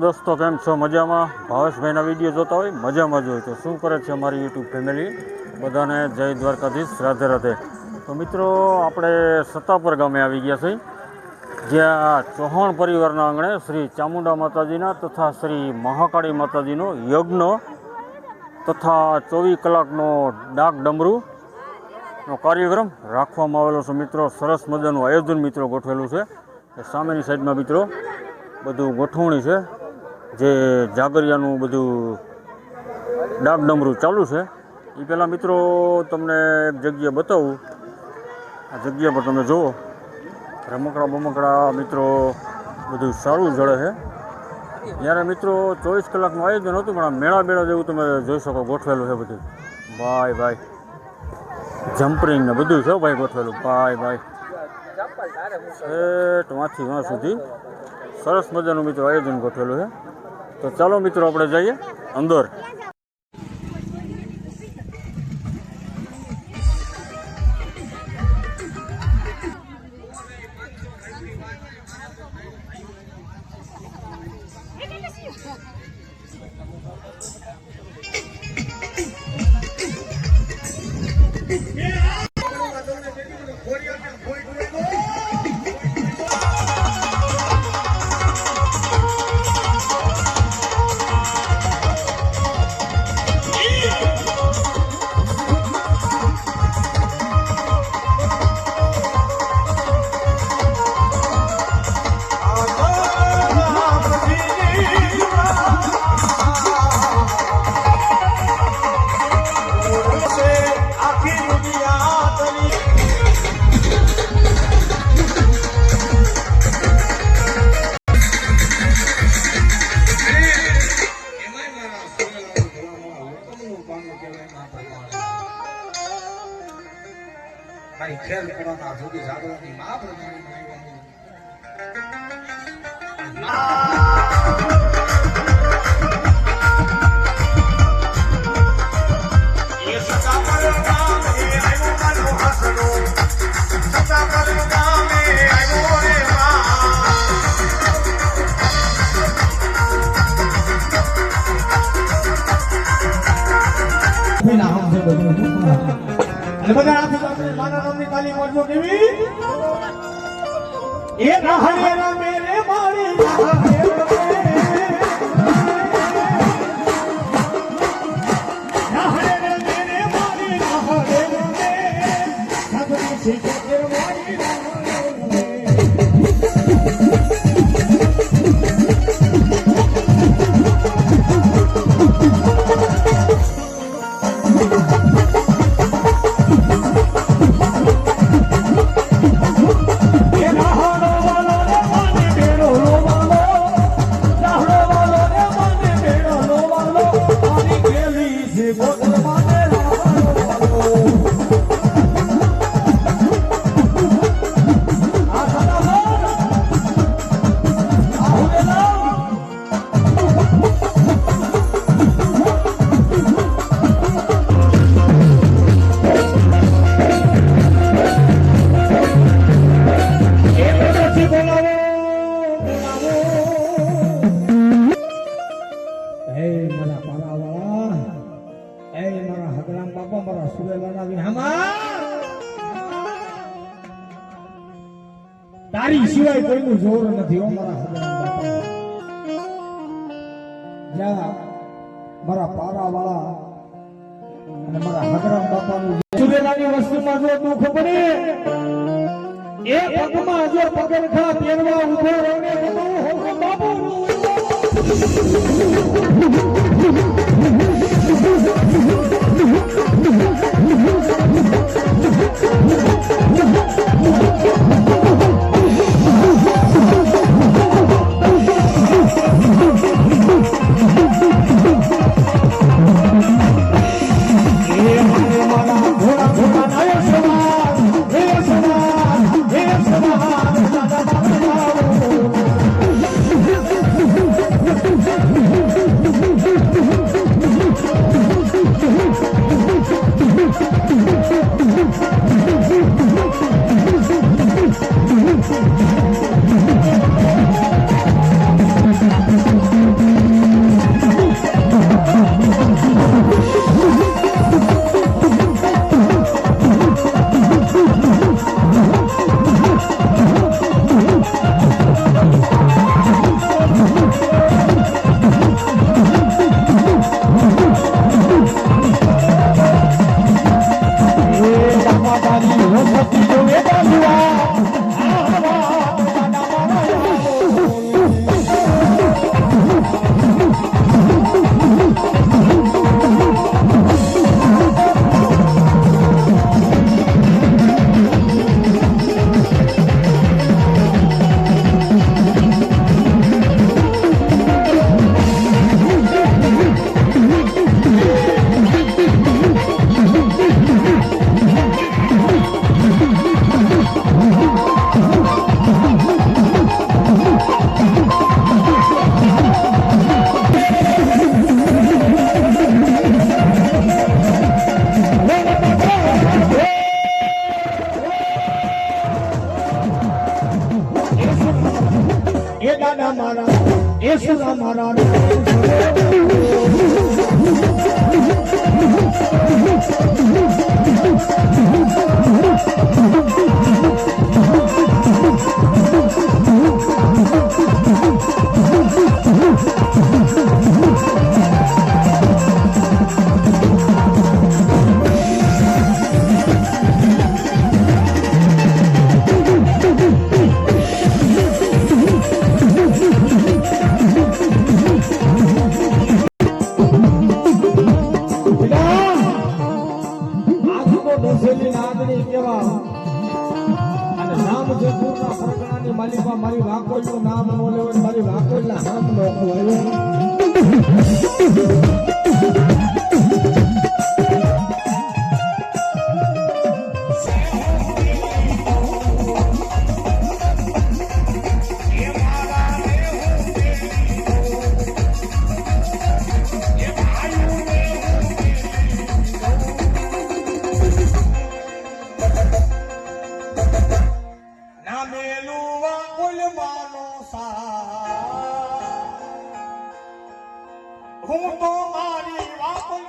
દોસ્તો, કેમ છો? મજામાં? ભાવેશભાઈના વિડીયો જોતા હોય મજામાં જ હોય તો શું કરે છે અમારી યુટ્યુબ ફેમિલી? બધાને જય દ્વારકાધીશ, રાધે રાધે. તો મિત્રો, આપણે સત્તાપર ગામે આવી ગયા છીએ, જ્યાં ચૌહાણ પરિવારના આંગણે શ્રી ચામુંડા માતાજીના તથા શ્રી મહાકાળી માતાજીનો યજ્ઞ તથા 24 કલાકનો ડાક ડમરૂનો કાર્યક્રમ રાખવામાં આવેલો છે. મિત્રો, સરસ મજાનું આયોજન મિત્રો ગોઠવેલું છે. સામેની સાઈડમાં મિત્રો બધું ગોઠવણી છે, જે જાગરિયાનું બધું ડાક ડમરું ચાલુ છે. એ પહેલાં મિત્રો તમને એક જગ્યા બતાવું. આ જગ્યા પર તમે જુઓ, રમકડા બમકડા મિત્રો બધું સારું જળે છે. જ્યારે મિત્રો 24 કલાકનું આયોજન હતું, પણ આ મેળા બેળા જેવું તમે જોઈ શકો ગોઠવેલું છે બધું. ભાઈ જમ્પરિંગ ને બધું છે ભાઈ ગોઠવેલું. ભાઈ માંથી વાં સુધી સરસ મજાનું મિત્રો આયોજન ગોઠવેલું છે. તો ચાલો મિત્રો આપણે જઈએ અંદર. ખેલ પુરાના જોગી જાગવાની મા પ્રમાણે તાલી મારજો કેવી એ રહે મેરે મારી તારી સિવાય કોઈનું જોર નથી. ઓ મારા જ્યાં મારા પારા વાળા અને મારા હગરામ બાપાનું સુરેલાની વસ્તુમાં જો દુઃખ પડે, એ પગમાં જો પગરખા પહેરવા ઉભો રહીને બાપુ નહીં કેવા અને નામ જયપુરના પરગણાની માલિકા મારી વાકોલનું નામ ન લેવું મારી વાકોલના નામ ન લેવું હું તો મારી વાપલ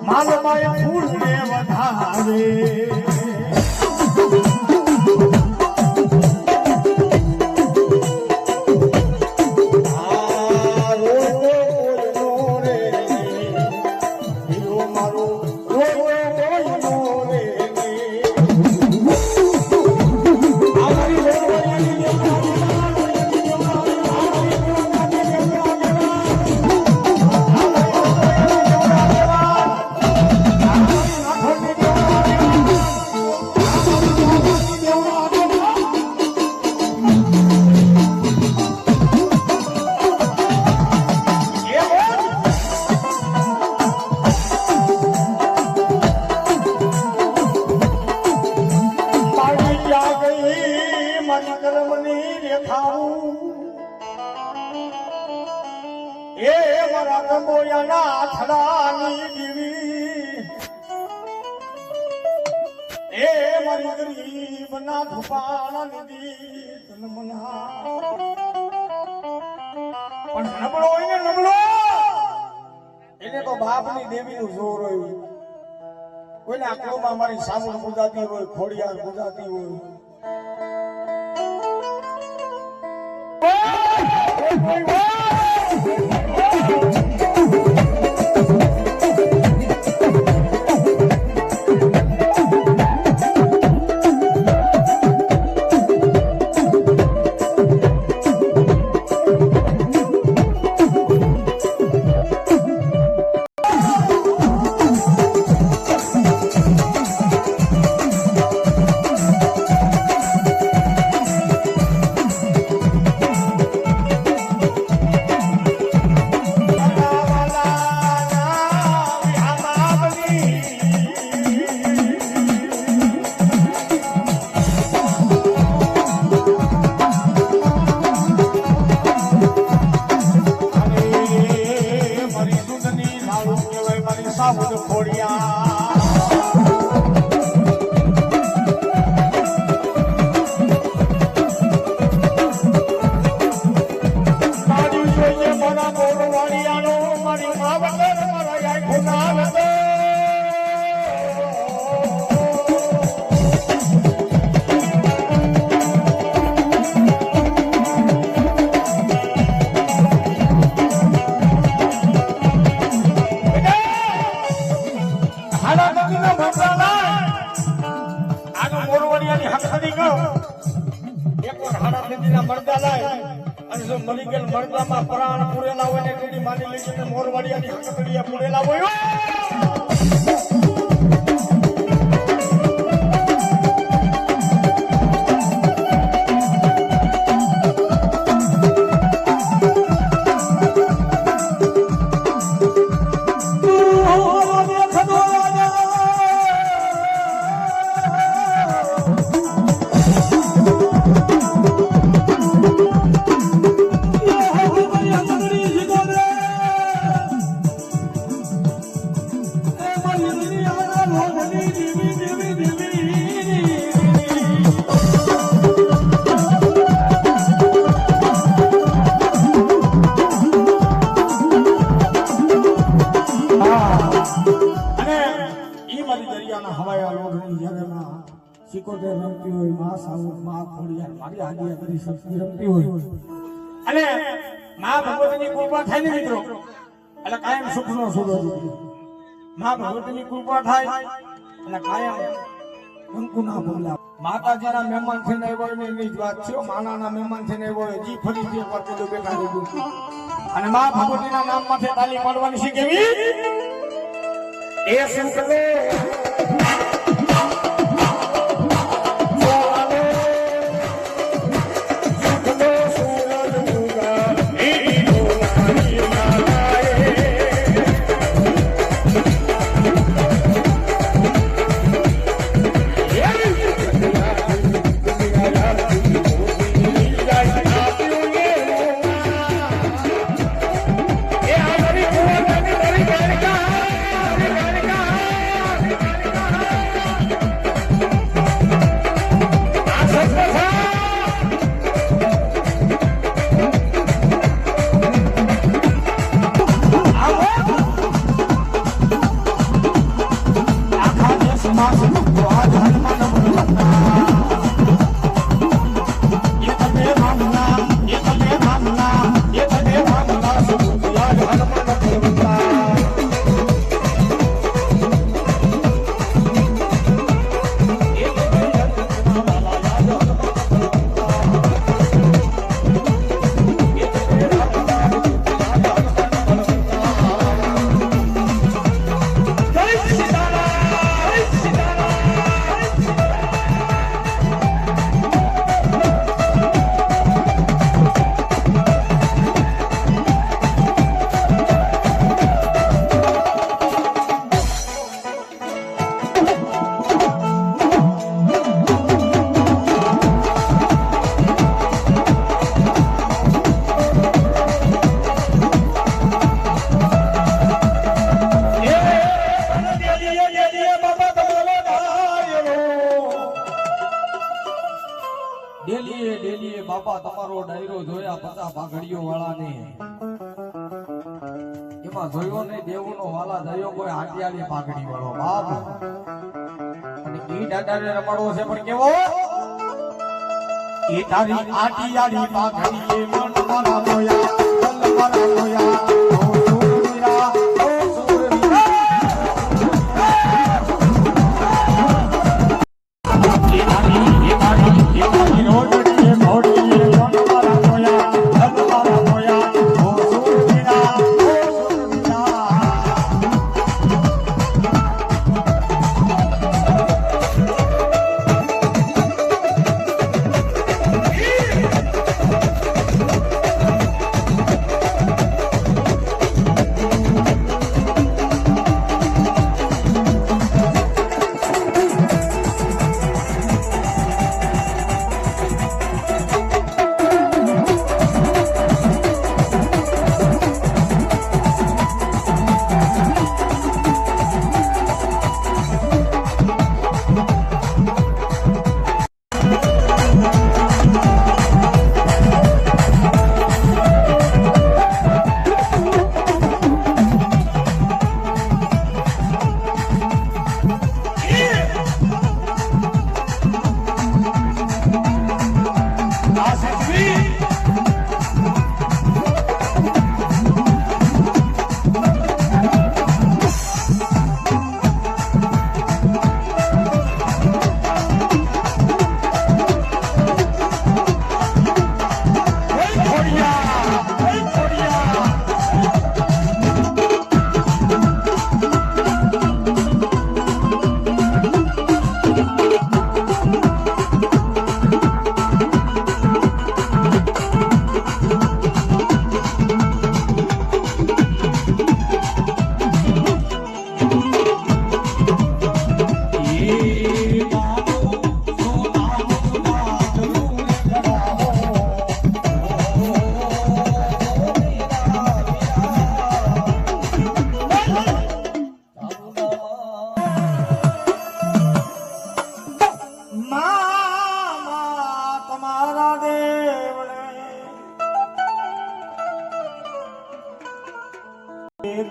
માલબાઈ ફૂલ ને વધારે બાપની દેવીનું જોર હોય કોઈના આંખોમાં મારી સામું પૂજાતી હોય ખોડિયાર પૂજાતી હોય મરદામાં પ્રાણ પૂરેલા હોય ને તેની માની લેજે મોરવાડિયાની હકડીયા પૂરેલા હોય સિકોતેર રમતી હોય, માં સાઉથ, માં ખોડિયાર, મારી આદિયા બધી શક્તિ રમતી હોય અને માં ભગવતીની કૃપા થાય ને મિત્રો એટલે કાયમ સુખનો સૂરજ ઉગે. માં ભગવતીની કૃપા થાય એટલે કાયમ કંકુના પગલા. માતાજીના મહેમાન છે ને એવો એની જ વાત છે. માનાના મહેમાન છે ને એવો જી ફરીથી એકવાર કીધું બેઠા રહી ગયું. અને માં ભગવતીના નામ માથે તાલી પાડવાની છે કેવી એ સંકલ્પ ડેલીએ બાપા તમારો ડાયરો જોયા 50 પાઘડીઓ વાળાને એમાં જોયો નહીં દેવનો વાલા જોયો કોઈ આટિયાળી પાઘડી વાળો બાપ અને ઈ દાદાને રમાડવો છે પણ કેવો ઈ તારી આટિયાળી પાઘડી એ મન મારા જોયા મન મારા જોયા ઓ સુરવીરા ઓ સુરવીરા એ મારી રોડડી મોડી મન મારા જોયા મન મારા જોયા ઓ સુરવીરા ઓ સુરવીરા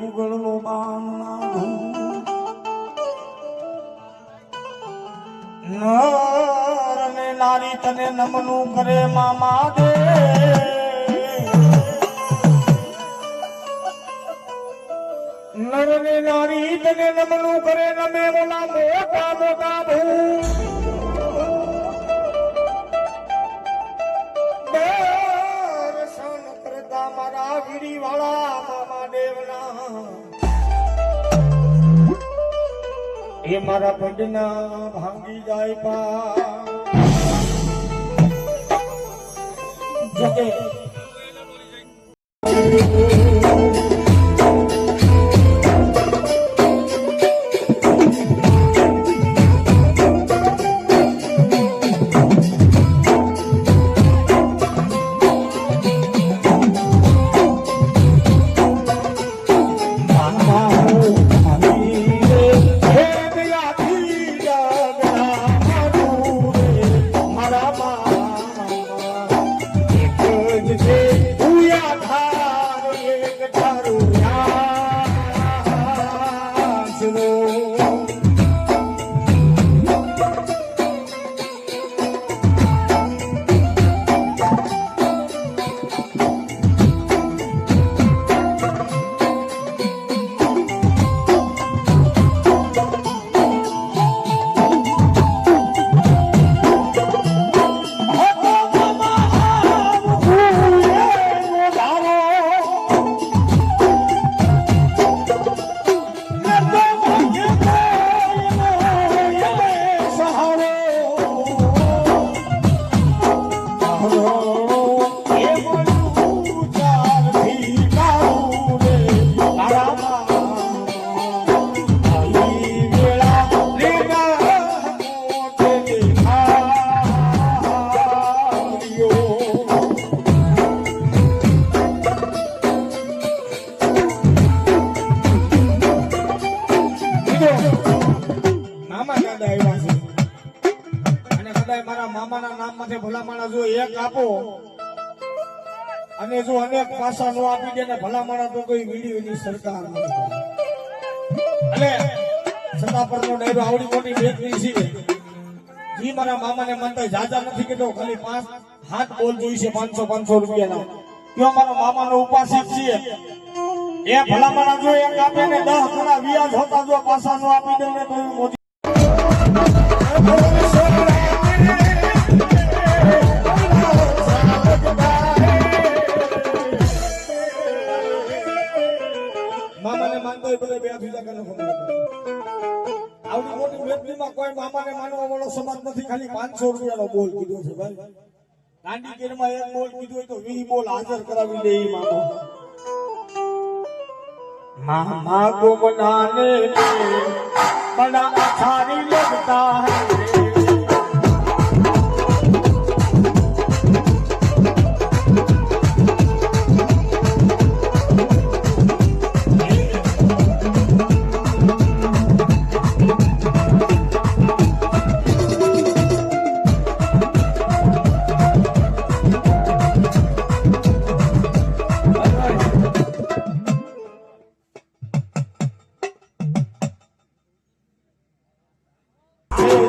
ગુગળનો બાણ ના નારી તને નમનું કરે મામા દે નર ને નારી તને નમનું કરે નમે બોલા મોટા મોટા ભૂ દર્શન કરતા મારા વીડી વાળા મામા દેવના એ મારા પંડના ભાંગી જાય પા જોકે અને જો અનેક પાસા નો આપી દે ને ભલામણ તો કોઈ વિડીયોની સરકાર અને સત્તાપરનો ડાયરો આવડી મોટી બેકરી છે જી મારા મામાને માનતા જાજા નથી કે તો ખાલી 5 હાથ બોલ જોઈશે 500 રૂપિયાના કયો મારા મામાનો ઉપાસિત છે એ ભલામણ જો એક આપે ને 10 ગણા વ્યાજ હોતા જો પાસા નો આપી દે ને તો મોટી મામાને માનતો હોય બધે બે બીજા કને ખબર આવડી મોટી વ્યક્તિમાં કોઈ મામાને માનવા વાળો સમાજ નથી ખાલી 500 રૂપિયાનો બોલ કીધો છે ભાઈ ગાંડી કેરમાં એક બોલ કીધું હોય તો 20 બોલ હાજર કરાવી દે મામા ગુમનાને બડા અછારી લગતા હૈ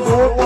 જો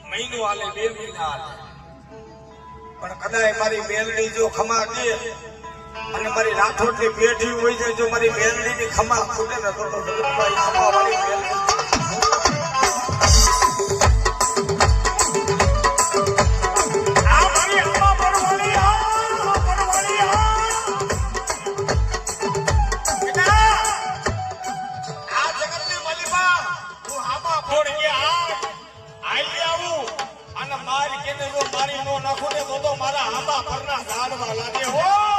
મહિનો હાલે 2 મહિના હાલે પણ કદાચ મારી મેલડી જો ખમા દે અને મારી રાઠોડની પેઢી હોય છે જો મારી મેલડીની ખમા ખૂટે ને તો જગતભાઈ ખમા વાળી મેલડી મારા આંબા પરના ઝાડવા લાગે હો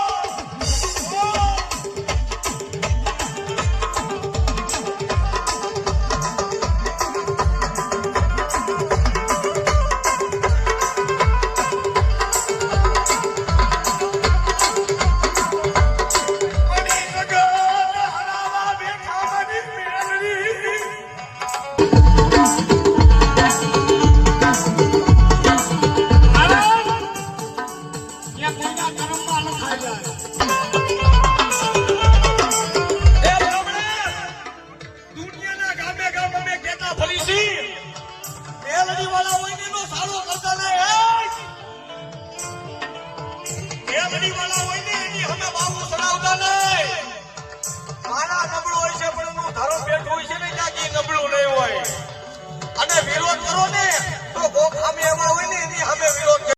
અને વિરોધ કરો ને તો કોક સામે એવા હોય ને એની સામે વિરોધ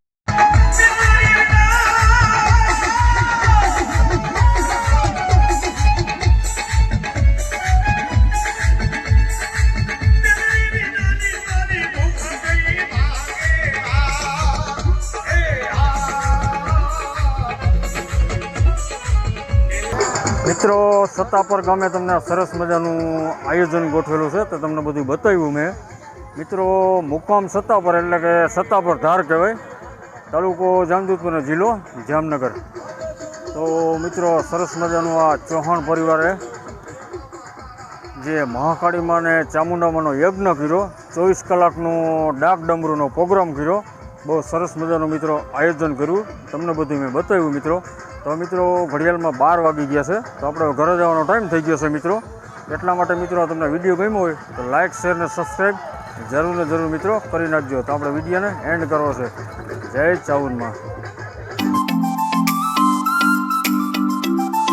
મિત્રો સત્તાપર ગામે તમને સરસ મજાનું આયોજન ગોઠવેલું છે તો તમને બધું બતાવ્યું મેં મિત્રો મુકામ સત્તાપર એટલે કે સત્તાપર ધાર કહેવાય તાલુકો જામજોધપુર જિલ્લો જામનગર તો મિત્રો સરસ મજાનું આ ચૌહાણ પરિવારે જે મહાકાળીમાં ને ચામુંડામાંનો યજ્ઞ કર્યો 24 કલાકનો ડાક ડમરૂનો પ્રોગ્રામ કર્યો બહુ સરસ મજાનું મિત્રો આયોજન કર્યું તમને બધું મેં બતાવ્યું મિત્રો તો મિત્રો ઘડિયાળમાં 12 વાગી ગયા છે તો આપણે ઘરે જવાનો ટાઈમ થઈ ગયો છે મિત્રો એટલા માટે મિત્રો તમને વિડીયો ગમ્યો હોય તો લાઇક શેર ને સબસ્ક્રાઈબ જરૂર ને જરૂર મિત્રો કરી નાખજો તો આપણે વિડીયોને એન્ડ કરવો છે જય ચાઉનમાં